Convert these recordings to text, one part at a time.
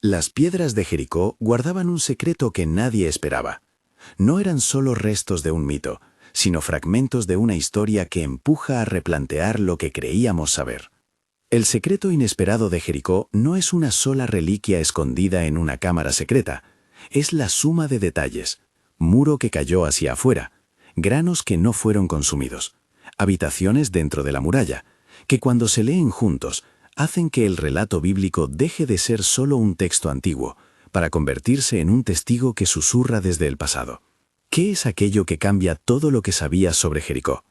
Las piedras de Jericó guardaban un secreto que nadie esperaba. No eran solo restos de un mito, sino fragmentos de una historia que empuja a replantear lo que creíamos saber. El secreto inesperado de Jericó no es una sola reliquia escondida en una cámara secreta, es la suma de detalles: muro que cayó hacia afuera, granos que no fueron consumidos, habitaciones dentro de la muralla, que cuando se leen juntos hacen que el relato bíblico deje de ser solo un texto antiguo, para convertirse en un testigo que susurra desde el pasado. ¿Qué es aquello que cambia todo lo que sabías sobre Jericó?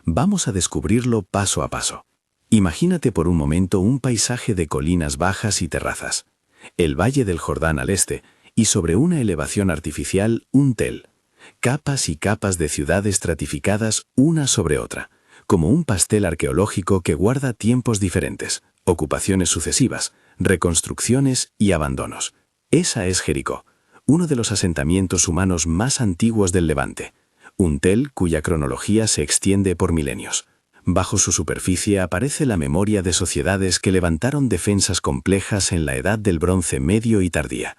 Vamos a descubrirlo paso a paso. Imagínate por un momento un paisaje de colinas bajas y terrazas, el valle del Jordán al este, y sobre una elevación artificial un tel, capas y capas de ciudades estratificadas una sobre otra, como un pastel arqueológico que guarda tiempos diferentes, ocupaciones sucesivas, reconstrucciones y abandonos. Esa es Jericó, uno de los asentamientos humanos más antiguos del Levante, un tel cuya cronología se extiende por milenios. Bajo su superficie aparece la memoria de sociedades que levantaron defensas complejas en la Edad del Bronce medio y tardía.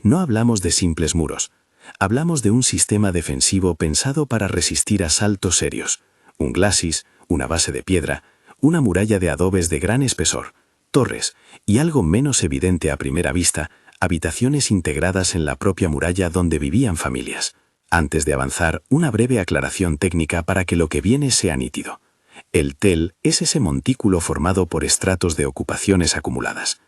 No hablamos de simples muros, hablamos de un sistema defensivo pensado para resistir asaltos serios, un glacis, una base de piedra, una muralla de adobes de gran espesor, torres y, algo menos evidente a primera vista, habitaciones integradas en la propia muralla donde vivían familias. Antes de avanzar, una breve aclaración técnica para que lo que viene sea nítido. El tel es ese montículo formado por estratos de ocupaciones acumuladas.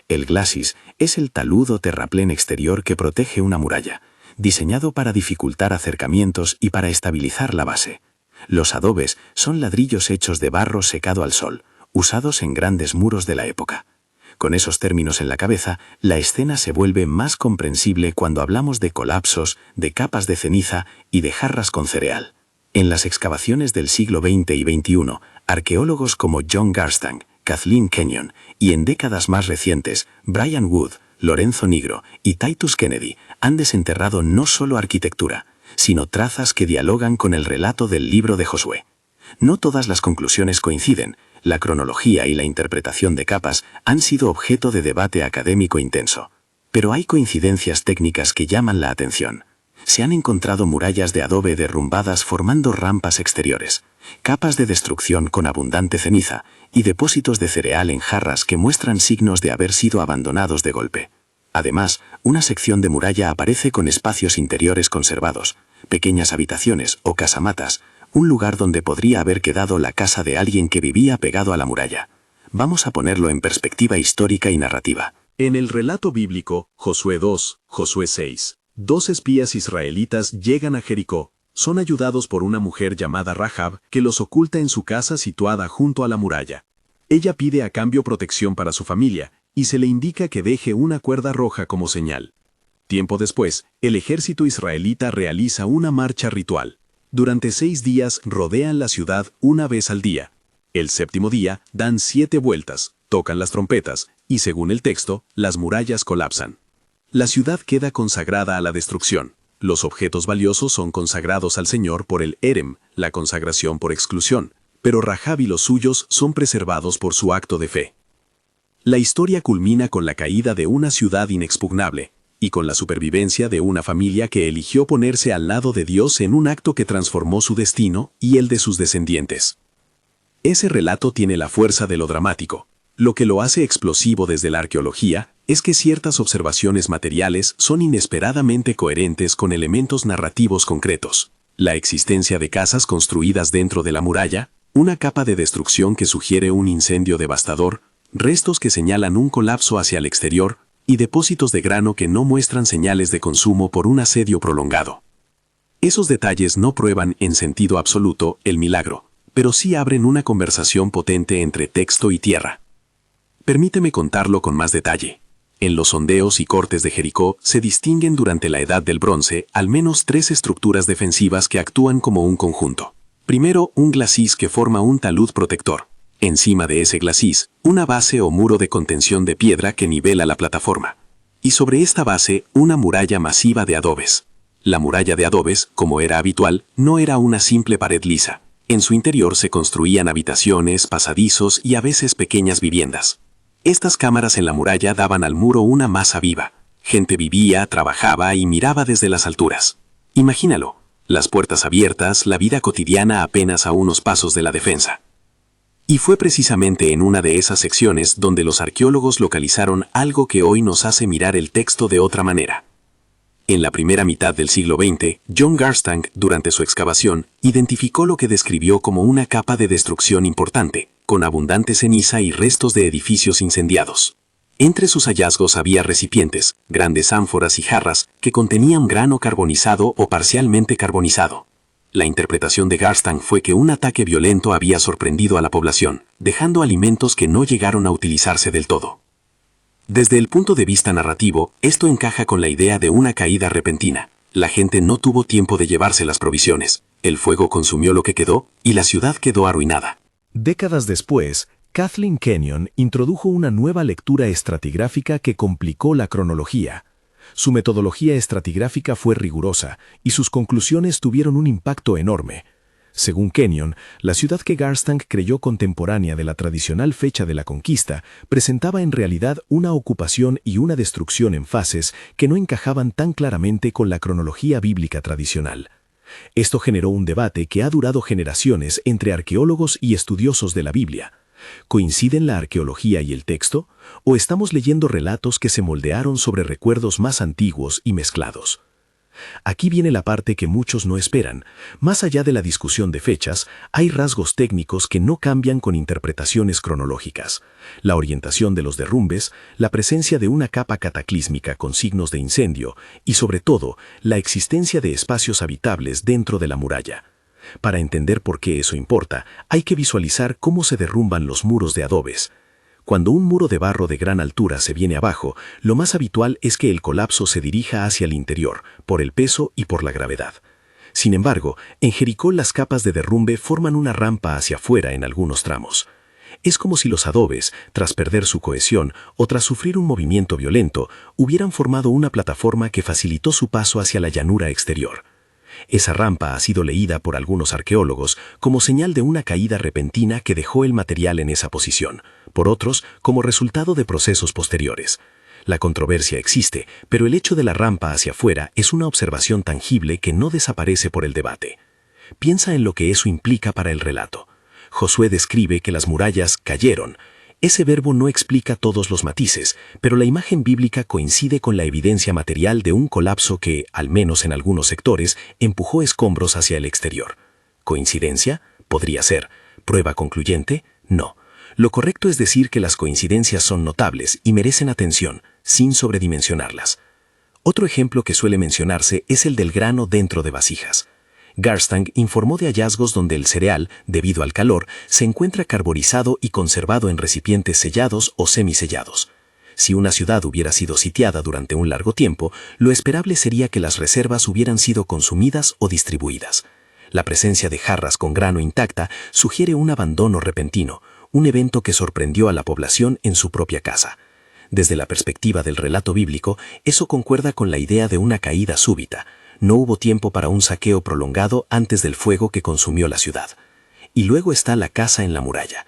El glacis es el talud o terraplén exterior que protege una muralla, diseñado para dificultar acercamientos y para estabilizar la base. Los adobes son ladrillos hechos de barro secado al sol, usados en grandes muros de la época. Con esos términos en la cabeza, la escena se vuelve más comprensible cuando hablamos de colapsos, de capas de ceniza y de jarras con cereal. En las excavaciones del siglo XX y XXI, arqueólogos como John Garstang, Kathleen Kenyon y, en décadas más recientes, Brian Wood, Lorenzo Nigro y Titus Kennedy han desenterrado no solo arquitectura, sino trazas que dialogan con el relato del libro de Josué. No todas las conclusiones coinciden. La cronología y la interpretación de capas han sido objeto de debate académico intenso. Pero hay coincidencias técnicas que llaman la atención. Se han encontrado murallas de adobe derrumbadas formando rampas exteriores, capas de destrucción con abundante ceniza y depósitos de cereal en jarras que muestran signos de haber sido abandonados de golpe. Además, una sección de muralla aparece con espacios interiores conservados, pequeñas habitaciones o casamatas, un lugar donde podría haber quedado la casa de alguien que vivía pegado a la muralla. Vamos a ponerlo en perspectiva histórica y narrativa. En el relato bíblico, Josué 2, Josué 6, 2 espías israelitas llegan a Jericó. Son ayudados por una mujer llamada Rahab que los oculta en su casa situada junto a la muralla. Ella pide a cambio protección para su familia y se le indica que deje una cuerda roja como señal. Tiempo después, el ejército israelita realiza una marcha ritual. Durante 6 días rodean la ciudad una vez al día. El séptimo día dan 7 vueltas, tocan las trompetas y, según el texto, las murallas colapsan. La ciudad queda consagrada a la destrucción. Los objetos valiosos son consagrados al Señor por el Erem, la consagración por exclusión, pero Rahab y los suyos son preservados por su acto de fe. La historia culmina con la caída de una ciudad inexpugnable y con la supervivencia de una familia que eligió ponerse al lado de Dios en un acto que transformó su destino y el de sus descendientes. Ese relato tiene la fuerza de lo dramático. Lo que lo hace explosivo desde la arqueología es que ciertas observaciones materiales son inesperadamente coherentes con elementos narrativos concretos. La existencia de casas construidas dentro de la muralla, una capa de destrucción que sugiere un incendio devastador, restos que señalan un colapso hacia el exterior y depósitos de grano que no muestran señales de consumo por un asedio prolongado. Esos detalles no prueban en sentido absoluto el milagro, pero sí abren una conversación potente entre texto y tierra. Permíteme contarlo con más detalle. En los sondeos y cortes de Jericó se distinguen durante la Edad del Bronce al menos 3 estructuras defensivas que actúan como un conjunto. Primero, un glacis que forma un talud protector. Encima de ese glacis, una base o muro de contención de piedra que nivela la plataforma. Y sobre esta base, una muralla masiva de adobes. La muralla de adobes, como era habitual, no era una simple pared lisa. En su interior se construían habitaciones, pasadizos y a veces pequeñas viviendas. Estas cámaras en la muralla daban al muro una masa viva. Gente vivía, trabajaba y miraba desde las alturas. Imagínalo, las puertas abiertas, la vida cotidiana apenas a unos pasos de la defensa. Y fue precisamente en una de esas secciones donde los arqueólogos localizaron algo que hoy nos hace mirar el texto de otra manera. En la primera mitad del siglo XX, John Garstang, durante su excavación, identificó lo que describió como una capa de destrucción importante, con abundante ceniza y restos de edificios incendiados. Entre sus hallazgos había recipientes, grandes ánforas y jarras que contenían grano carbonizado o parcialmente carbonizado. La interpretación de Garstang fue que un ataque violento había sorprendido a la población, dejando alimentos que no llegaron a utilizarse del todo. Desde el punto de vista narrativo, esto encaja con la idea de una caída repentina. La gente no tuvo tiempo de llevarse las provisiones, el fuego consumió lo que quedó y la ciudad quedó arruinada. Décadas después, Kathleen Kenyon introdujo una nueva lectura estratigráfica que complicó la cronología. Su metodología estratigráfica fue rigurosa y sus conclusiones tuvieron un impacto enorme. Según Kenyon, la ciudad que Garstang creyó contemporánea de la tradicional fecha de la conquista presentaba en realidad una ocupación y una destrucción en fases que no encajaban tan claramente con la cronología bíblica tradicional. Esto generó un debate que ha durado generaciones entre arqueólogos y estudiosos de la Biblia. ¿Coinciden la arqueología y el texto? ¿O estamos leyendo relatos que se moldearon sobre recuerdos más antiguos y mezclados? Aquí viene la parte que muchos no esperan. Más allá de la discusión de fechas, hay rasgos técnicos que no cambian con interpretaciones cronológicas. La orientación de los derrumbes, la presencia de una capa cataclísmica con signos de incendio y, sobre todo, la existencia de espacios habitables dentro de la muralla. Para entender por qué eso importa, hay que visualizar cómo se derrumban los muros de adobes. Cuando un muro de barro de gran altura se viene abajo, lo más habitual es que el colapso se dirija hacia el interior, por el peso y por la gravedad. Sin embargo, en Jericó las capas de derrumbe forman una rampa hacia afuera en algunos tramos. Es como si los adobes, tras perder su cohesión o tras sufrir un movimiento violento, hubieran formado una plataforma que facilitó su paso hacia la llanura exterior. Esa rampa ha sido leída por algunos arqueólogos como señal de una caída repentina que dejó el material en esa posición, por otros como resultado de procesos posteriores. La controversia existe, pero el hecho de la rampa hacia afuera es una observación tangible que no desaparece por el debate. Piensa en lo que eso implica para el relato. Josué describe que las murallas cayeron. Ese verbo no explica todos los matices, pero la imagen bíblica coincide con la evidencia material de un colapso que, al menos en algunos sectores, empujó escombros hacia el exterior. ¿Coincidencia? Podría ser. ¿Prueba concluyente? No. Lo correcto es decir que las coincidencias son notables y merecen atención, sin sobredimensionarlas. Otro ejemplo que suele mencionarse es el del grano dentro de vasijas. Garstang informó de hallazgos donde el cereal, debido al calor, se encuentra carborizado y conservado en recipientes sellados o semisellados. Si una ciudad hubiera sido sitiada durante un largo tiempo, lo esperable sería que las reservas hubieran sido consumidas o distribuidas. La presencia de jarras con grano intacta sugiere un abandono repentino, un evento que sorprendió a la población en su propia casa. Desde la perspectiva del relato bíblico, eso concuerda con la idea de una caída súbita. No hubo tiempo para un saqueo prolongado antes del fuego que consumió la ciudad. Y luego está la casa en la muralla.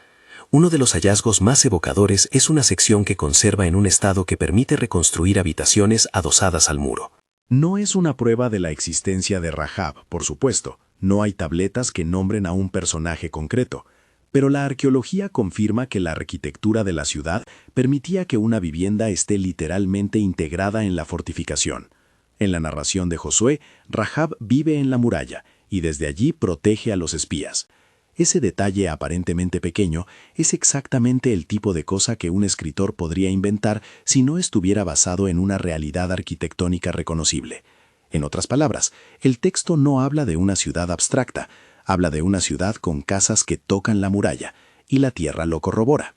Uno de los hallazgos más evocadores es una sección que conserva en un estado que permite reconstruir habitaciones adosadas al muro. No es una prueba de la existencia de Rahab, por supuesto. No hay tabletas que nombren a un personaje concreto. Pero la arqueología confirma que la arquitectura de la ciudad permitía que una vivienda esté literalmente integrada en la fortificación. En la narración de Josué, Rahab vive en la muralla y desde allí protege a los espías. Ese detalle aparentemente pequeño es exactamente el tipo de cosa que un escritor podría inventar si no estuviera basado en una realidad arquitectónica reconocible. En otras palabras, el texto no habla de una ciudad abstracta, habla de una ciudad con casas que tocan la muralla, y la tierra lo corrobora.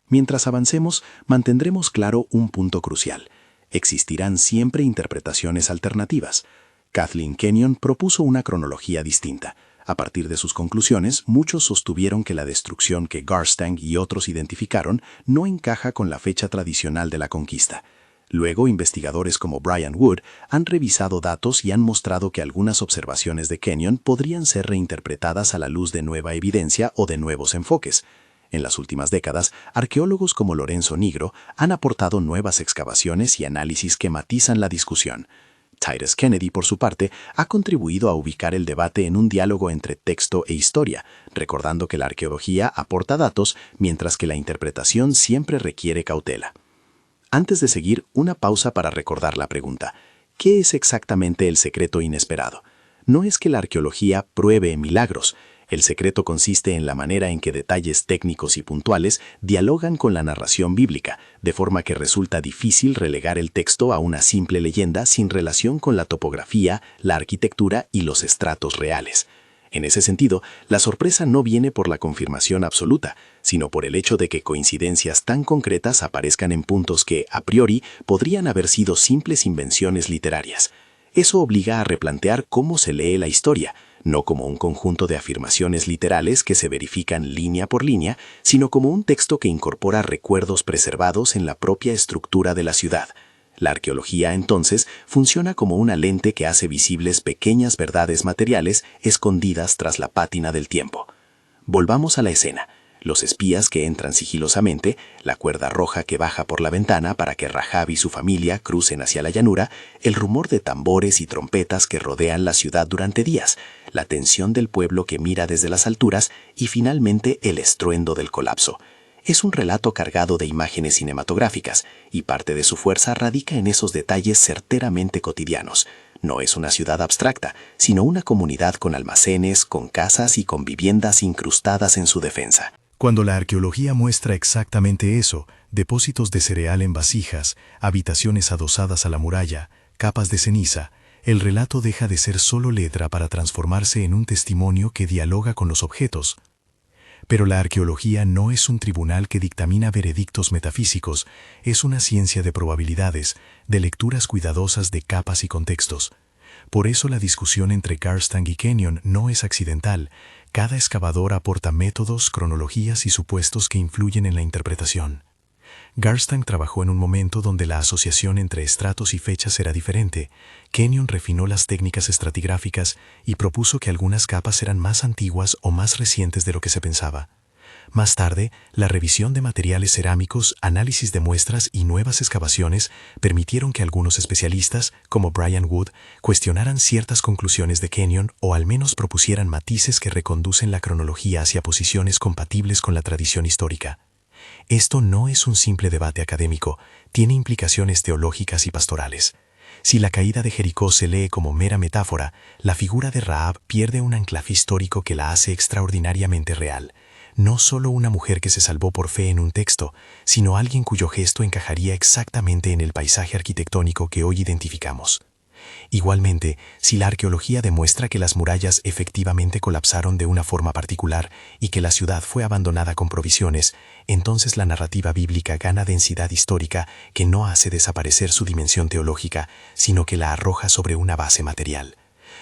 Mientras avancemos, mantendremos claro un punto crucial. Existirán siempre interpretaciones alternativas. Kathleen Kenyon propuso una cronología distinta. A partir de sus conclusiones, muchos sostuvieron que la destrucción que Garstang y otros identificaron no encaja con la fecha tradicional de la conquista. Luego, investigadores como Brian Wood han revisado datos y han mostrado que algunas observaciones de Kenyon podrían ser reinterpretadas a la luz de nueva evidencia o de nuevos enfoques. En las últimas décadas, arqueólogos como Lorenzo Nigro han aportado nuevas excavaciones y análisis que matizan la discusión. Titus Kennedy, por su parte, ha contribuido a ubicar el debate en un diálogo entre texto e historia, recordando que la arqueología aporta datos, mientras que la interpretación siempre requiere cautela. Antes de seguir, una pausa para recordar la pregunta: ¿qué es exactamente el secreto inesperado? No es que la arqueología pruebe milagros. El secreto consiste en la manera en que detalles técnicos y puntuales dialogan con la narración bíblica, de forma que resulta difícil relegar el texto a una simple leyenda sin relación con la topografía, la arquitectura y los estratos reales. En ese sentido, la sorpresa no viene por la confirmación absoluta, sino por el hecho de que coincidencias tan concretas aparezcan en puntos que, a priori, podrían haber sido simples invenciones literarias. Eso obliga a replantear cómo se lee la historia, no como un conjunto de afirmaciones literales que se verifican línea por línea, sino como un texto que incorpora recuerdos preservados en la propia estructura de la ciudad. La arqueología, entonces, funciona como una lente que hace visibles pequeñas verdades materiales escondidas tras la pátina del tiempo. Volvamos a la escena. Los espías que entran sigilosamente, la cuerda roja que baja por la ventana para que Rahab y su familia crucen hacia la llanura, el rumor de tambores y trompetas que rodean la ciudad durante días, la tensión del pueblo que mira desde las alturas y finalmente el estruendo del colapso. Es un relato cargado de imágenes cinematográficas, y parte de su fuerza radica en esos detalles certeramente cotidianos. No es una ciudad abstracta, sino una comunidad con almacenes, con casas y con viviendas incrustadas en su defensa. Cuando la arqueología muestra exactamente eso, depósitos de cereal en vasijas, habitaciones adosadas a la muralla, capas de ceniza, el relato deja de ser solo letra para transformarse en un testimonio que dialoga con los objetos. Pero la arqueología no es un tribunal que dictamina veredictos metafísicos, es una ciencia de probabilidades, de lecturas cuidadosas de capas y contextos. Por eso la discusión entre Garstang y Kenyon no es accidental. Cada excavador aporta métodos, cronologías y supuestos que influyen en la interpretación. Garstang trabajó en un momento donde la asociación entre estratos y fechas era diferente. Kenyon refinó las técnicas estratigráficas y propuso que algunas capas eran más antiguas o más recientes de lo que se pensaba. Más tarde, la revisión de materiales cerámicos, análisis de muestras y nuevas excavaciones permitieron que algunos especialistas, como Brian Wood, cuestionaran ciertas conclusiones de Kenyon o al menos propusieran matices que reconducen la cronología hacia posiciones compatibles con la tradición histórica. Esto no es un simple debate académico, tiene implicaciones teológicas y pastorales. Si la caída de Jericó se lee como mera metáfora, la figura de Rahab pierde un anclaje histórico que la hace extraordinariamente real. No solo una mujer que se salvó por fe en un texto, sino alguien cuyo gesto encajaría exactamente en el paisaje arquitectónico que hoy identificamos. Igualmente, si la arqueología demuestra que las murallas efectivamente colapsaron de una forma particular y que la ciudad fue abandonada con provisiones, entonces la narrativa bíblica gana densidad histórica que no hace desaparecer su dimensión teológica, sino que la arroja sobre una base material.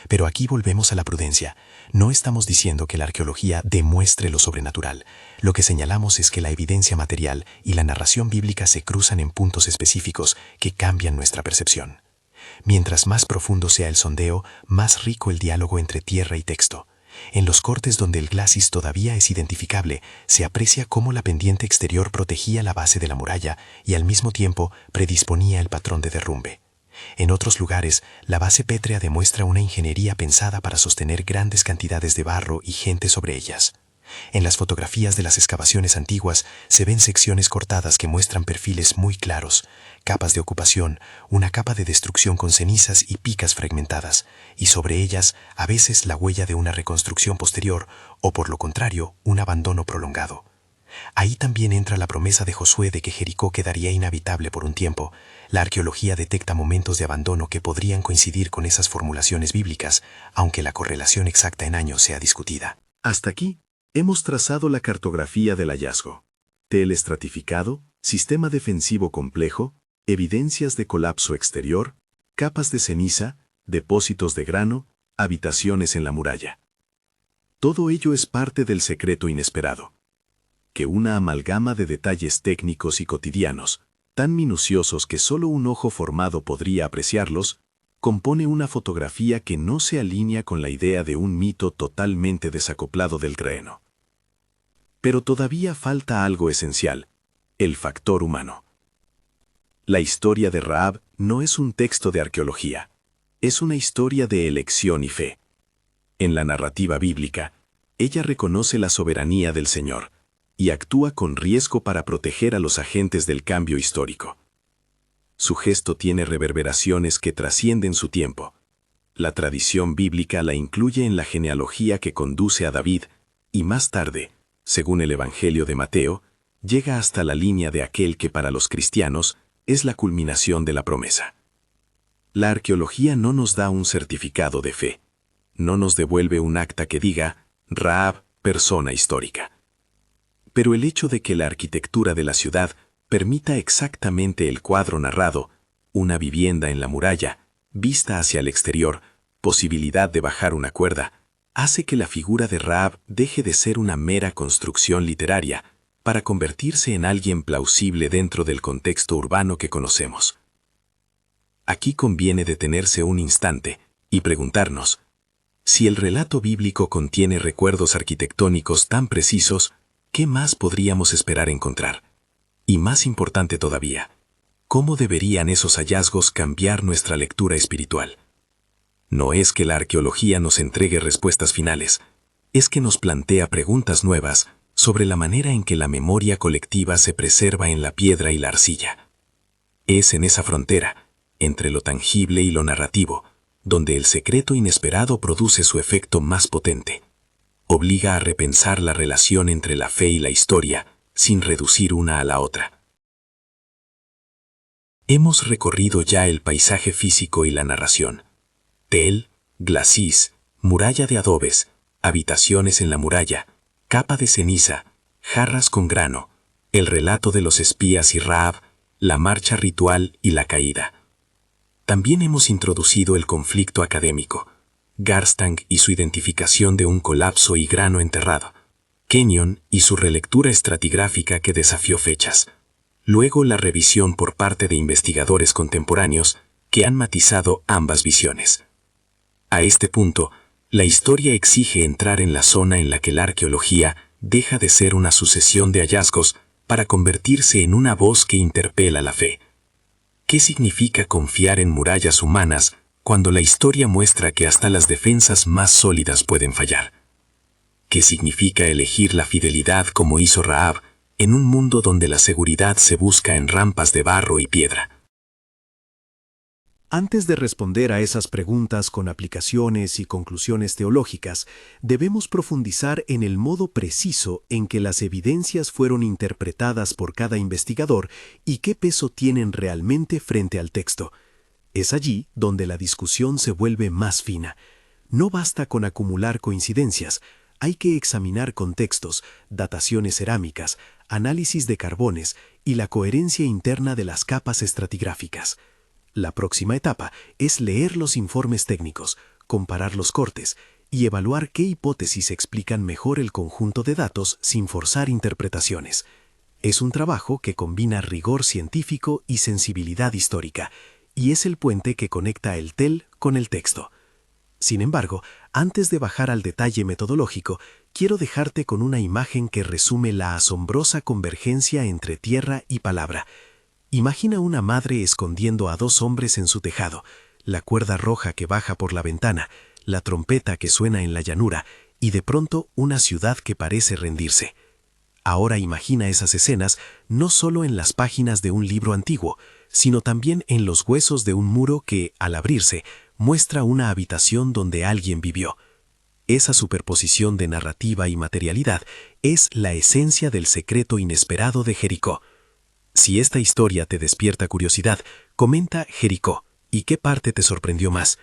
Pero aquí volvemos a la prudencia. No estamos diciendo que la arqueología demuestre lo sobrenatural. Lo que señalamos es que la evidencia material y la narración bíblica se cruzan en puntos específicos que cambian nuestra percepción. Mientras más profundo sea el sondeo, más rico el diálogo entre tierra y texto. En los cortes donde el glacis todavía es identificable, se aprecia cómo la pendiente exterior protegía la base de la muralla y al mismo tiempo predisponía el patrón de derrumbe. En otros lugares, la base pétrea demuestra una ingeniería pensada para sostener grandes cantidades de barro y gente sobre ellas. En las fotografías de las excavaciones antiguas se ven secciones cortadas que muestran perfiles muy claros, capas de ocupación, una capa de destrucción con cenizas y picas fragmentadas, y sobre ellas a veces la huella de una reconstrucción posterior o, por lo contrario, un abandono prolongado. Ahí también entra la promesa de Josué de que Jericó quedaría inhabitable por un tiempo. La arqueología detecta momentos de abandono que podrían coincidir con esas formulaciones bíblicas, aunque la correlación exacta en años sea discutida. Hasta aquí, hemos trazado la cartografía del hallazgo. Teleestratificado, sistema defensivo complejo, evidencias de colapso exterior, capas de ceniza, depósitos de grano, habitaciones en la muralla. Todo ello es parte del secreto inesperado. Que una amalgama de detalles técnicos y cotidianos, tan minuciosos que solo un ojo formado podría apreciarlos, compone una fotografía que no se alinea con la idea de un mito totalmente desacoplado del terreno. Pero todavía falta algo esencial: el factor humano. La historia de Rahab no es un texto de arqueología, es una historia de elección y fe. En la narrativa bíblica, ella reconoce la soberanía del Señor y actúa con riesgo para proteger a los agentes del cambio histórico. Su gesto tiene reverberaciones que trascienden su tiempo. La tradición bíblica la incluye en la genealogía que conduce a David y más tarde, según el Evangelio de Mateo, llega hasta la línea de aquel que para los cristianos es la culminación de la promesa. La arqueología no nos da un certificado de fe, no nos devuelve un acta que diga Rahab, persona histórica. Pero el hecho de que la arquitectura de la ciudad permita exactamente el cuadro narrado, una vivienda en la muralla, vista hacia el exterior, posibilidad de bajar una cuerda, hace que la figura de Rahab deje de ser una mera construcción literaria para convertirse en alguien plausible dentro del contexto urbano que conocemos. Aquí conviene detenerse un instante y preguntarnos, si el relato bíblico contiene recuerdos arquitectónicos tan precisos, ¿qué más podríamos esperar encontrar? Y más importante todavía, ¿cómo deberían esos hallazgos cambiar nuestra lectura espiritual? No es que la arqueología nos entregue respuestas finales, es que nos plantea preguntas nuevas sobre la manera en que la memoria colectiva se preserva en la piedra y la arcilla. Es en esa frontera, entre lo tangible y lo narrativo, donde el secreto inesperado produce su efecto más potente. Obliga a repensar la relación entre la fe y la historia, sin reducir una a la otra. Hemos recorrido ya el paisaje físico y la narración. Tel, glacis, muralla de adobes, habitaciones en la muralla, capa de ceniza, jarras con grano, el relato de los espías y Rahab, la marcha ritual y la caída. También hemos introducido el conflicto académico, Garstang y su identificación de un colapso y grano enterrado, Kenyon y su relectura estratigráfica que desafió fechas, luego la revisión por parte de investigadores contemporáneos que han matizado ambas visiones. A este punto, la historia exige entrar en la zona en la que la arqueología deja de ser una sucesión de hallazgos para convertirse en una voz que interpela la fe. ¿Qué significa confiar en murallas humanas cuando la historia muestra que hasta las defensas más sólidas pueden fallar? ¿Qué significa elegir la fidelidad como hizo Rahab en un mundo donde la seguridad se busca en rampas de barro y piedra? Antes de responder a esas preguntas con aplicaciones y conclusiones teológicas, debemos profundizar en el modo preciso en que las evidencias fueron interpretadas por cada investigador y qué peso tienen realmente frente al texto. Es allí donde la discusión se vuelve más fina. No basta con acumular coincidencias, hay que examinar contextos, dataciones cerámicas, análisis de carbones y la coherencia interna de las capas estratigráficas. La próxima etapa es leer los informes técnicos, comparar los cortes y evaluar qué hipótesis explican mejor el conjunto de datos sin forzar interpretaciones. Es un trabajo que combina rigor científico y sensibilidad histórica, y es el puente que conecta el TEL con el texto. Sin embargo, antes de bajar al detalle metodológico, quiero dejarte con una imagen que resume la asombrosa convergencia entre tierra y palabra. Imagina una madre escondiendo a dos hombres en su tejado, la cuerda roja que baja por la ventana, la trompeta que suena en la llanura y de pronto una ciudad que parece rendirse. Ahora imagina esas escenas no solo en las páginas de un libro antiguo, sino también en los huesos de un muro que, al abrirse, muestra una habitación donde alguien vivió. Esa superposición de narrativa y materialidad es la esencia del secreto inesperado de Jericó. Si esta historia te despierta curiosidad, comenta Jericó y qué parte te sorprendió más.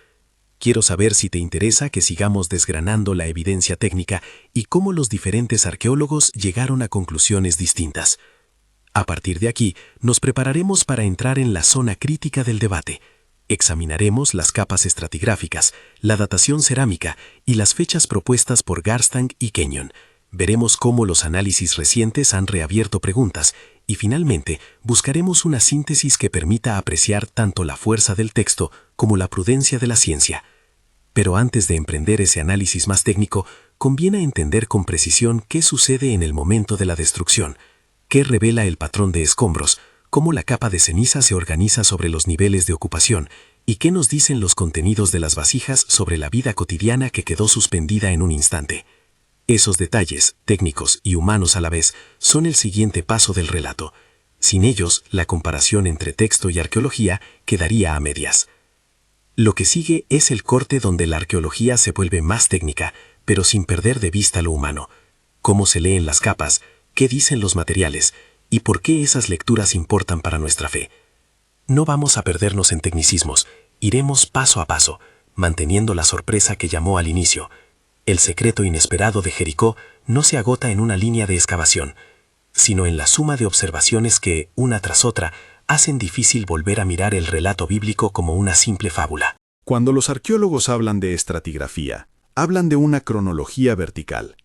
Quiero saber si te interesa que sigamos desgranando la evidencia técnica y cómo los diferentes arqueólogos llegaron a conclusiones distintas. A partir de aquí, nos prepararemos para entrar en la zona crítica del debate. Examinaremos las capas estratigráficas, la datación cerámica y las fechas propuestas por Garstang y Kenyon. Veremos cómo los análisis recientes han reabierto preguntas y finalmente buscaremos una síntesis que permita apreciar tanto la fuerza del texto como la prudencia de la ciencia. Pero antes de emprender ese análisis más técnico, conviene entender con precisión qué sucede en el momento de la destrucción, qué revela el patrón de escombros, cómo la capa de ceniza se organiza sobre los niveles de ocupación y qué nos dicen los contenidos de las vasijas sobre la vida cotidiana que quedó suspendida en un instante. Esos detalles, técnicos y humanos a la vez, son el siguiente paso del relato. Sin ellos, la comparación entre texto y arqueología quedaría a medias. Lo que sigue es el corte donde la arqueología se vuelve más técnica, pero sin perder de vista lo humano. Cómo se leen las capas, qué dicen los materiales y por qué esas lecturas importan para nuestra fe. No vamos a perdernos en tecnicismos, iremos paso a paso, manteniendo la sorpresa que llamó al inicio. El secreto inesperado de Jericó no se agota en una línea de excavación, sino en la suma de observaciones que, una tras otra, hacen difícil volver a mirar el relato bíblico como una simple fábula. Cuando los arqueólogos hablan de estratigrafía, hablan de una cronología vertical.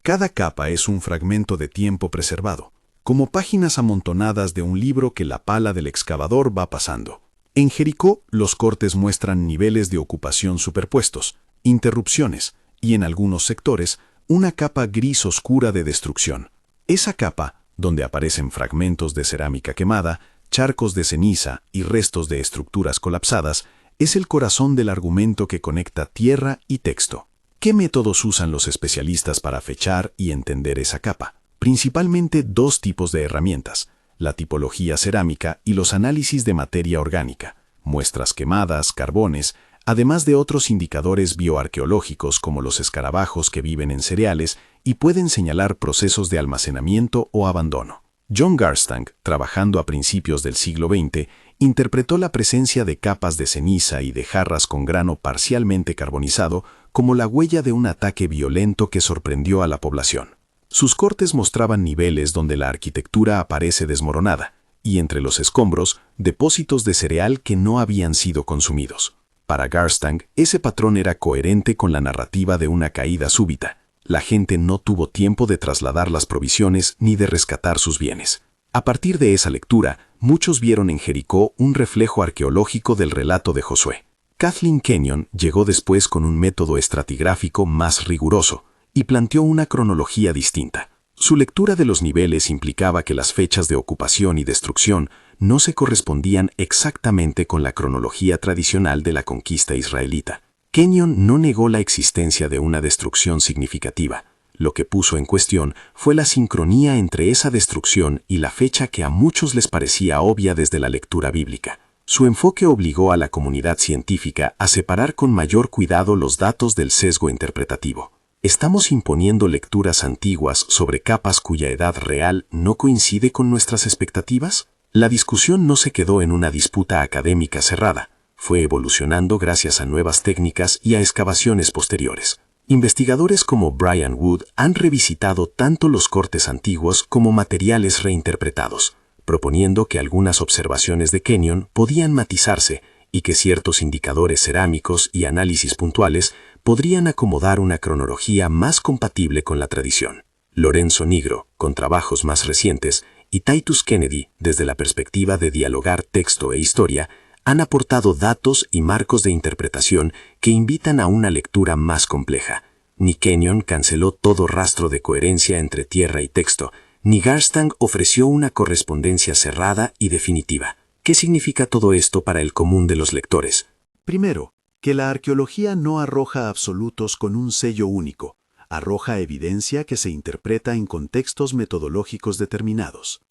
Cada capa es un fragmento de tiempo preservado, como páginas amontonadas de un libro que la pala del excavador va pasando. En Jericó, los cortes muestran niveles de ocupación superpuestos, interrupciones y, en algunos sectores, una capa gris oscura de destrucción. Esa capa, donde aparecen fragmentos de cerámica quemada, charcos de ceniza y restos de estructuras colapsadas, es el corazón del argumento que conecta tierra y texto. ¿Qué métodos usan los especialistas para fechar y entender esa capa? Principalmente dos tipos de herramientas: la tipología cerámica y los análisis de materia orgánica, muestras quemadas, carbones, además de otros indicadores bioarqueológicos como los escarabajos que viven en cereales y pueden señalar procesos de almacenamiento o abandono. John Garstang, trabajando a principios del siglo XX, interpretó la presencia de capas de ceniza y de jarras con grano parcialmente carbonizado como la huella de un ataque violento que sorprendió a la población. Sus cortes mostraban niveles donde la arquitectura aparece desmoronada, y entre los escombros, depósitos de cereal que no habían sido consumidos. Para Garstang, ese patrón era coherente con la narrativa de una caída súbita. La gente no tuvo tiempo de trasladar las provisiones ni de rescatar sus bienes. A partir de esa lectura, muchos vieron en Jericó un reflejo arqueológico del relato de Josué. Kathleen Kenyon llegó después con un método estratigráfico más riguroso y planteó una cronología distinta. Su lectura de los niveles implicaba que las fechas de ocupación y destrucción no se correspondían exactamente con la cronología tradicional de la conquista israelita. Kenyon no negó la existencia de una destrucción significativa. Lo que puso en cuestión fue la sincronía entre esa destrucción y la fecha que a muchos les parecía obvia desde la lectura bíblica. Su enfoque obligó a la comunidad científica a separar con mayor cuidado los datos del sesgo interpretativo. ¿Estamos imponiendo lecturas antiguas sobre capas cuya edad real no coincide con nuestras expectativas? La discusión no se quedó en una disputa académica cerrada. Fue evolucionando gracias a nuevas técnicas y a excavaciones posteriores. Investigadores como Brian Wood han revisitado tanto los cortes antiguos como materiales reinterpretados, proponiendo que algunas observaciones de Kenyon podían matizarse y que ciertos indicadores cerámicos y análisis puntuales podrían acomodar una cronología más compatible con la tradición. Lorenzo Nigro, con trabajos más recientes, y Titus Kennedy, desde la perspectiva de dialogar texto e historia, han aportado datos y marcos de interpretación que invitan a una lectura más compleja. Ni Kenyon canceló todo rastro de coherencia entre tierra y texto, ni Garstang ofreció una correspondencia cerrada y definitiva. ¿Qué significa todo esto para el común de los lectores? Primero, que la arqueología no arroja absolutos con un sello único, arroja evidencia que se interpreta en contextos metodológicos determinados.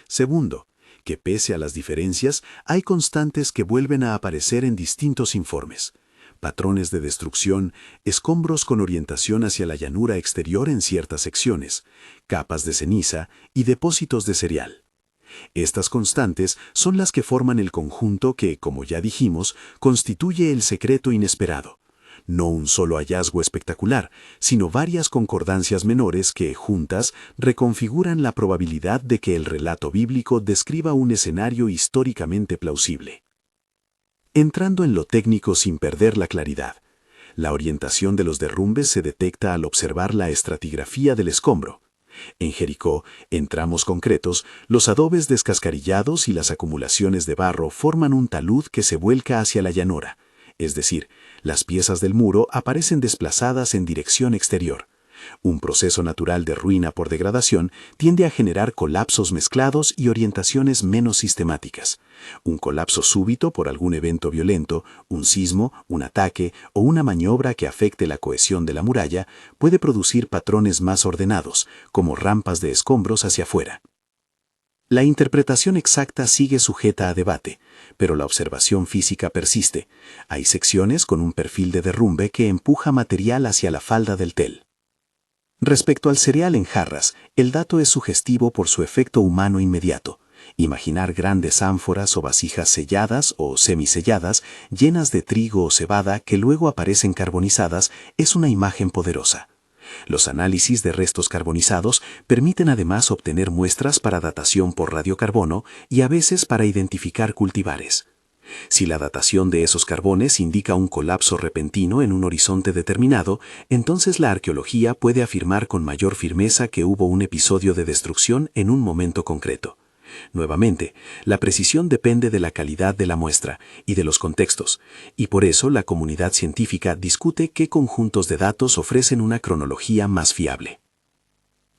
Segundo, que pese a las diferencias, hay constantes que vuelven a aparecer en distintos informes. Patrones de destrucción, escombros con orientación hacia la llanura exterior en ciertas secciones, capas de ceniza y depósitos de cereal. Estas constantes son las que forman el conjunto que, como ya dijimos, constituye el secreto inesperado. No un solo hallazgo espectacular, sino varias concordancias menores que, juntas, reconfiguran la probabilidad de que el relato bíblico describa un escenario históricamente plausible. Entrando en lo técnico sin perder la claridad, la orientación de los derrumbes se detecta al observar la estratigrafía del escombro. En Jericó, en tramos concretos, los adobes descascarillados y las acumulaciones de barro forman un talud que se vuelca hacia la llanura, es decir, las piezas del muro aparecen desplazadas en dirección exterior. Un proceso natural de ruina por degradación tiende a generar colapsos mezclados y orientaciones menos sistemáticas. Un colapso súbito por algún evento violento, un sismo, un ataque o una maniobra que afecte la cohesión de la muralla puede producir patrones más ordenados, como rampas de escombros hacia afuera. La interpretación exacta sigue sujeta a debate, pero la observación física persiste. Hay secciones con un perfil de derrumbe que empuja material hacia la falda del tel. Respecto al cereal en jarras, el dato es sugestivo por su efecto humano inmediato. Imaginar grandes ánforas o vasijas selladas o semiselladas llenas de trigo o cebada que luego aparecen carbonizadas es una imagen poderosa. Los análisis de restos carbonizados permiten además obtener muestras para datación por radiocarbono y a veces para identificar cultivares. Si la datación de esos carbones indica un colapso repentino en un horizonte determinado, entonces la arqueología puede afirmar con mayor firmeza que hubo un episodio de destrucción en un momento concreto. Nuevamente, la precisión depende de la calidad de la muestra y de los contextos, y por eso la comunidad científica discute qué conjuntos de datos ofrecen una cronología más fiable.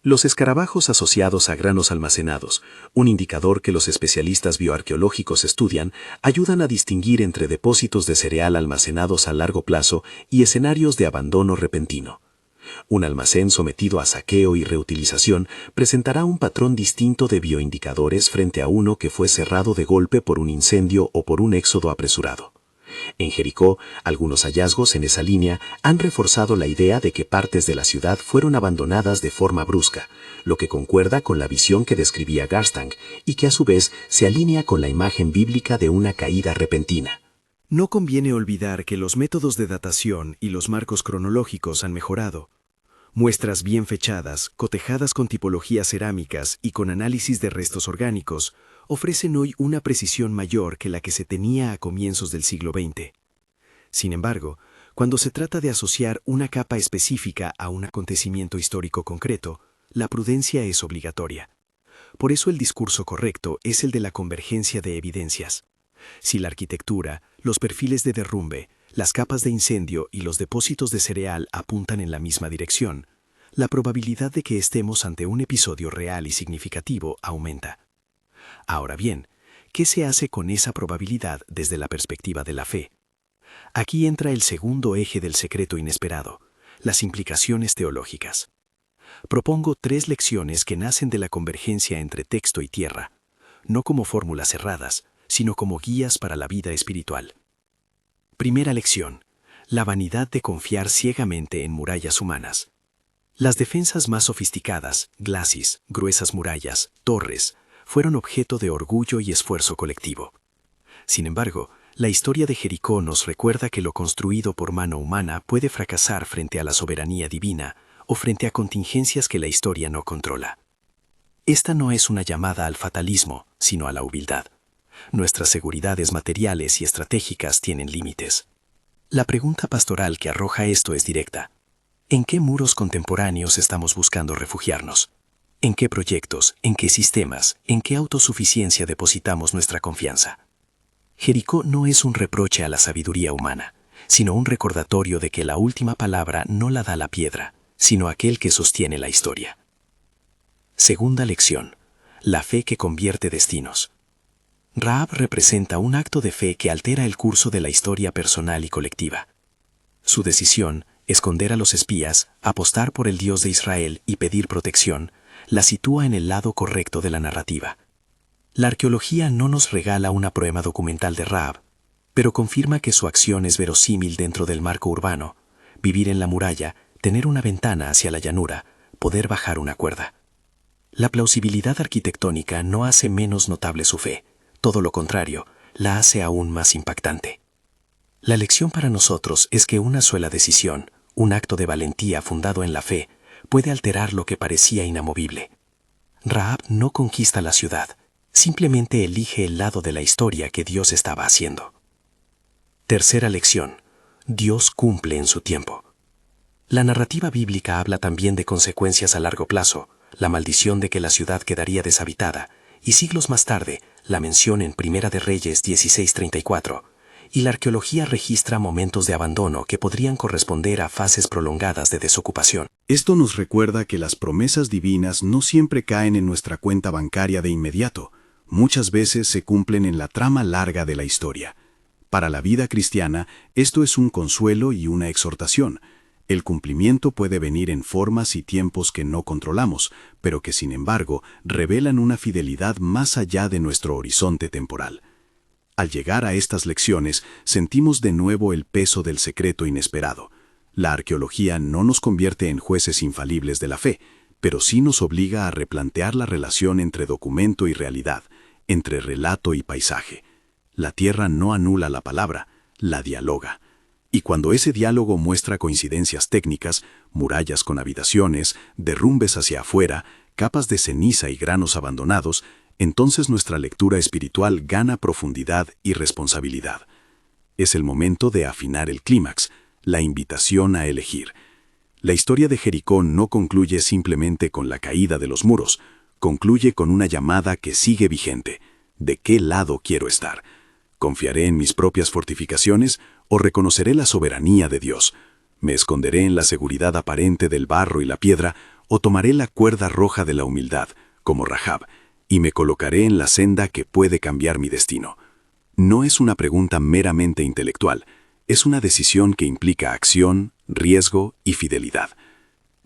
Los escarabajos asociados a granos almacenados, un indicador que los especialistas bioarqueológicos estudian, ayudan a distinguir entre depósitos de cereal almacenados a largo plazo y escenarios de abandono repentino. Un almacén sometido a saqueo y reutilización presentará un patrón distinto de bioindicadores frente a uno que fue cerrado de golpe por un incendio o por un éxodo apresurado. En Jericó, algunos hallazgos en esa línea han reforzado la idea de que partes de la ciudad fueron abandonadas de forma brusca, lo que concuerda con la visión que describía Garstang y que a su vez se alinea con la imagen bíblica de una caída repentina. No conviene olvidar que los métodos de datación y los marcos cronológicos han mejorado. Muestras bien fechadas, cotejadas con tipologías cerámicas y con análisis de restos orgánicos, ofrecen hoy una precisión mayor que la que se tenía a comienzos del siglo XX. Sin embargo, cuando se trata de asociar una capa específica a un acontecimiento histórico concreto, la prudencia es obligatoria. Por eso el discurso correcto es el de la convergencia de evidencias. Si la arquitectura, los perfiles de derrumbe, las capas de incendio y los depósitos de cereal apuntan en la misma dirección, la probabilidad de que estemos ante un episodio real y significativo aumenta. Ahora bien, ¿qué se hace con esa probabilidad desde la perspectiva de la fe? Aquí entra el segundo eje del secreto inesperado, las implicaciones teológicas. Propongo 3 lecciones que nacen de la convergencia entre texto y tierra, no como fórmulas cerradas, sino como guías para la vida espiritual. Primera lección: la vanidad de confiar ciegamente en murallas humanas. Las defensas más sofisticadas, glacis, gruesas murallas, torres, fueron objeto de orgullo y esfuerzo colectivo. Sin embargo, la historia de Jericó nos recuerda que lo construido por mano humana puede fracasar frente a la soberanía divina o frente a contingencias que la historia no controla. Esta no es una llamada al fatalismo, sino a la humildad. Nuestras seguridades materiales y estratégicas tienen límites. La pregunta pastoral que arroja esto es directa. ¿En qué muros contemporáneos estamos buscando refugiarnos? ¿En qué proyectos, en qué sistemas, en qué autosuficiencia depositamos nuestra confianza? Jericó no es un reproche a la sabiduría humana, sino un recordatorio de que la última palabra no la da la piedra, sino aquel que sostiene la historia. Segunda lección: la fe que convierte destinos. Rahab representa un acto de fe que altera el curso de la historia personal y colectiva. Su decisión, esconder a los espías, apostar por el Dios de Israel y pedir protección, la sitúa en el lado correcto de la narrativa. La arqueología no nos regala una prueba documental de Rahab, pero confirma que su acción es verosímil dentro del marco urbano: vivir en la muralla, tener una ventana hacia la llanura, poder bajar una cuerda. La plausibilidad arquitectónica no hace menos notable su fe. Todo lo contrario, la hace aún más impactante. La lección para nosotros es que una sola decisión, un acto de valentía fundado en la fe, puede alterar lo que parecía inamovible. Rahab no conquista la ciudad, simplemente elige el lado de la historia que Dios estaba haciendo. Tercera lección: Dios cumple en su tiempo. La narrativa bíblica habla también de consecuencias a largo plazo, la maldición de que la ciudad quedaría deshabitada, y siglos más tarde, la mención en Primera de Reyes 16:34, y la arqueología registra momentos de abandono que podrían corresponder a fases prolongadas de desocupación. Esto nos recuerda que las promesas divinas no siempre caen en nuestra cuenta bancaria de inmediato, muchas veces se cumplen en la trama larga de la historia. Para la vida cristiana, esto es un consuelo y una exhortación. El cumplimiento puede venir en formas y tiempos que no controlamos, pero que sin embargo revelan una fidelidad más allá de nuestro horizonte temporal. Al llegar a estas lecciones, sentimos de nuevo el peso del secreto inesperado. La arqueología no nos convierte en jueces infalibles de la fe, pero sí nos obliga a replantear la relación entre documento y realidad, entre relato y paisaje. La tierra no anula la palabra, la dialoga. Y cuando ese diálogo muestra coincidencias técnicas, murallas con habitaciones, derrumbes hacia afuera, capas de ceniza y granos abandonados, entonces nuestra lectura espiritual gana profundidad y responsabilidad. Es el momento de afinar el clímax, la invitación a elegir. La historia de Jericó no concluye simplemente con la caída de los muros, concluye con una llamada que sigue vigente. ¿De qué lado quiero estar? ¿Confiaré en mis propias fortificaciones o reconoceré la soberanía de Dios? ¿Me esconderé en la seguridad aparente del barro y la piedra o tomaré la cuerda roja de la humildad, como Rahab, y me colocaré en la senda que puede cambiar mi destino? No es una pregunta meramente intelectual, es una decisión que implica acción, riesgo y fidelidad.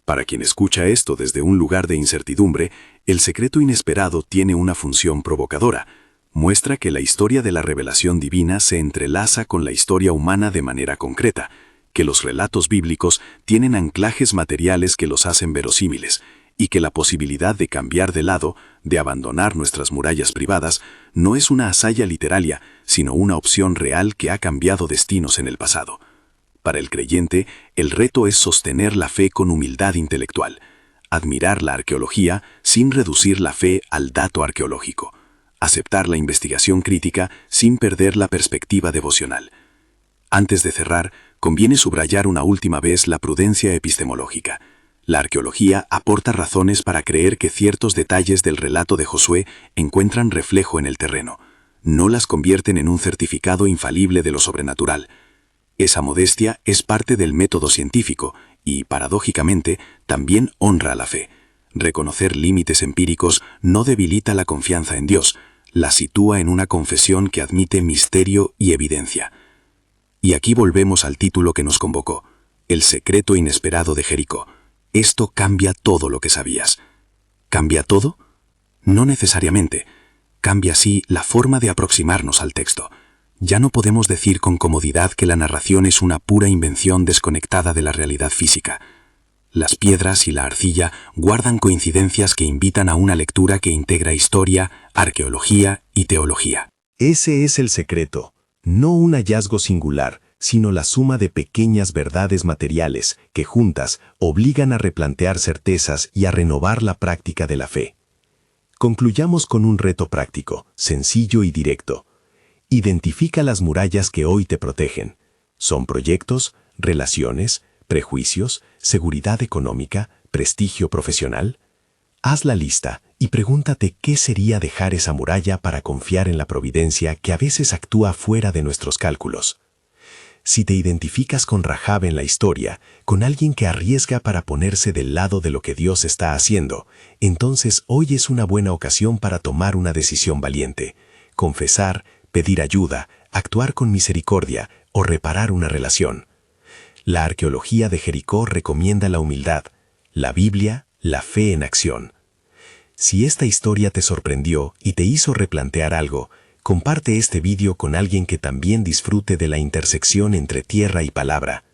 Para quien escucha esto desde un lugar de incertidumbre, el secreto inesperado tiene una función provocadora. Muestra que la historia de la revelación divina se entrelaza con la historia humana de manera concreta, que los relatos bíblicos tienen anclajes materiales que los hacen verosímiles, y que la posibilidad de cambiar de lado, de abandonar nuestras murallas privadas, no es una hazaña literaria, sino una opción real que ha cambiado destinos en el pasado. Para el creyente, el reto es sostener la fe con humildad intelectual, admirar la arqueología sin reducir la fe al dato arqueológico, aceptar la investigación crítica sin perder la perspectiva devocional. Antes de cerrar, conviene subrayar una última vez la prudencia epistemológica. La arqueología aporta razones para creer que ciertos detalles del relato de Josué encuentran reflejo en el terreno. No las convierten en un certificado infalible de lo sobrenatural. Esa modestia es parte del método científico y, paradójicamente, también honra a la fe. Reconocer límites empíricos no debilita la confianza en Dios, la sitúa en una confesión que admite misterio y evidencia. Y aquí volvemos al título que nos convocó, El secreto inesperado de Jericó. Esto cambia todo lo que sabías. ¿Cambia todo? No necesariamente. Cambia sí la forma de aproximarnos al texto. Ya no podemos decir con comodidad que la narración es una pura invención desconectada de la realidad física. Las piedras y la arcilla guardan coincidencias que invitan a una lectura que integra historia, arqueología y teología. Ese es el secreto, no un hallazgo singular, sino la suma de pequeñas verdades materiales que juntas obligan a replantear certezas y a renovar la práctica de la fe. Concluyamos con un reto práctico, sencillo y directo. Identifica las murallas que hoy te protegen. ¿Son proyectos, relaciones, prejuicios, seguridad económica, prestigio profesional? Haz la lista y pregúntate qué sería dejar esa muralla para confiar en la providencia que a veces actúa fuera de nuestros cálculos. Si te identificas con Rahab en la historia, con alguien que arriesga para ponerse del lado de lo que Dios está haciendo, entonces hoy es una buena ocasión para tomar una decisión valiente, confesar, pedir ayuda, actuar con misericordia o reparar una relación. La arqueología de Jericó recomienda la humildad, la Biblia, la fe en acción. Si esta historia te sorprendió y te hizo replantear algo, comparte este vídeo con alguien que también disfrute de la intersección entre tierra y palabra.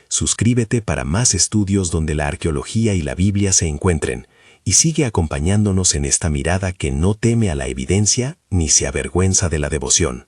Suscríbete para más estudios donde la arqueología y la Biblia se encuentren, y sigue acompañándonos en esta mirada que no teme a la evidencia ni se avergüenza de la devoción.